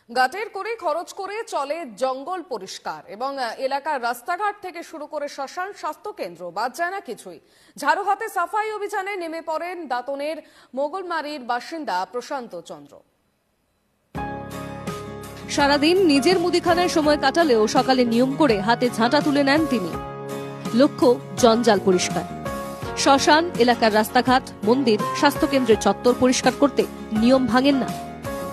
গাটের করে খরচ করে চলে জঙ্গল পরিষ্কার এবং এলাকার রাস্তাঘাট থেকে শুরু করে শ্মশান, স্বাস্থ্য কেন্দ্র বাদ যায় না কিছুই। ঝাড়ু হাতে সাফাই অভিযানে নেমে পড়েন দাঁতনের মোগলমারির বাসিন্দা প্রশান্ত চন্দ্র। সারাদিন নিজের মুদিখানায় সময় কাটালেও সকালে নিয়ম করে হাতে ঝাঁটা তুলে নেন তিনি। লক্ষ্য জঞ্জাল পরিষ্কার। শ্মশান, এলাকার রাস্তাঘাট, মন্দির, স্বাস্থ্যকেন্দ্রের চত্বর পরিষ্কার করতে নিয়ম ভাঙেন না।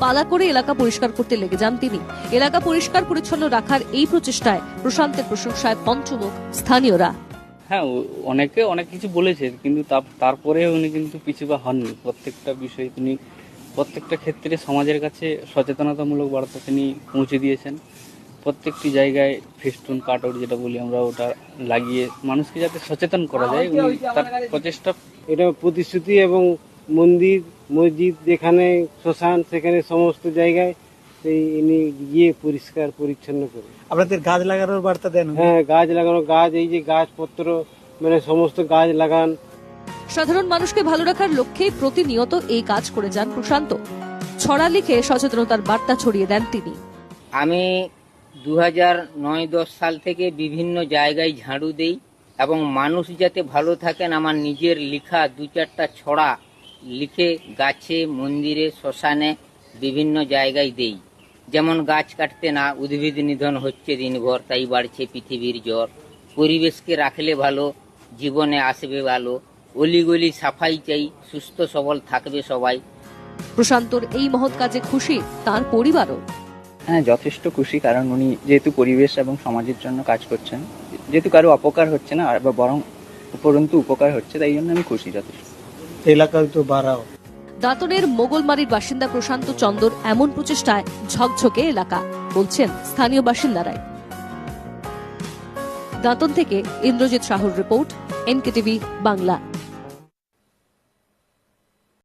পালা করে এলাকা পরিষ্কার করতে লেগে যান তিনি। এলাকা পরিষ্কার পরিচ্ছন্ন রাখার এই প্রচেষ্টায় প্রশান্তের প্রশংসায় পঞ্চমুখ স্থানীয়রা। হ্যাঁ, অনেকে অনেক কিছু বলেছে, কিন্তু তারপরে উনি কিন্তু পিছুপা হননি। প্রত্যেকটা বিষয়ে তিনি প্রত্যেকটা ক্ষেত্রে সমাজের কাছে সচেতনতামূলক বার্তা তিনি পৌঁছে দিয়েছেন। প্রত্যেকটি জায়গায় ফেস্টুন, কাটআউট যেটা বলি আমরা, ওটা লাগিয়ে মানুষকে যাতে সচেতন করা যায়, উনি তার প্রচেষ্টা। এটা প্রতিশ্রুতি এবং মন্দির, মসজিদ, যেখানে শ্মশান, সেখানে সমস্ত জায়গায় সেই ইনি গিয়ে পরিষ্কার পরিচ্ছন্ন করে। আপনাদের গাছ লাগানোর বার্তা দেন? হ্যাঁ, গাছ লাগানো, গাছ, এই যে গাছপত্র, মানে সমস্ত গাছ লাগান। সাধারণ মানুষকে ভালো রাখার লক্ষ্যে প্রতিনিয়ত এই কাজ করে যান প্রশান্ত। ছড়া লিখে সচেতনতার বার্তা ছড়িয়ে দেন তিনি। আমি 2009-10 সাল থেকে বিভিন্ন জায়গায় ঝাড়ু দেই এবং মানুষ যাতে ভালো থাকেন আমার নিজের লেখা 2-4টা ছড়া লিখে গাছে, মন্দিরে, শ্মশানে বিভিন্ন জায়গায় দেই। যেমন গাছ কাটতে না, উদ্ভিদ নিধন হচ্ছে দিনভর, তাই বাড়ছে পৃথিবীর জ্বর। পরিবেশকে রাখলে ভালো, জীবনে আসবে ভালো। অলিগলি সাফাই চাই, সুস্থ সবল থাকবে সবাই। প্রশান্তর এই মহৎ কাজে খুশি তার পরিবারও। হ্যাঁ, যথেষ্ট খুশি, কারণ উনি যেহেতু পরিবেশ এবং সমাজের জন্য কাজ করছেন, যেহেতু কারো অপকার হচ্ছে না, বা বরং উপরন্তু উপকার হচ্ছে, তাই জন্য আমি খুশি যথেষ্ট। এলাকায় তো বাড়াও। দাঁতনের মোগলমারির বাসিন্দা প্রশান্ত চন্দর এমন প্রচেষ্টায় ঝকঝকে এলাকা, বলছেন স্থানীয় বাসিন্দারাই। দাঁতন থেকে ইন্দ্রজিৎ সাহুর রিপোর্ট, এনকেটিভি বাংলা।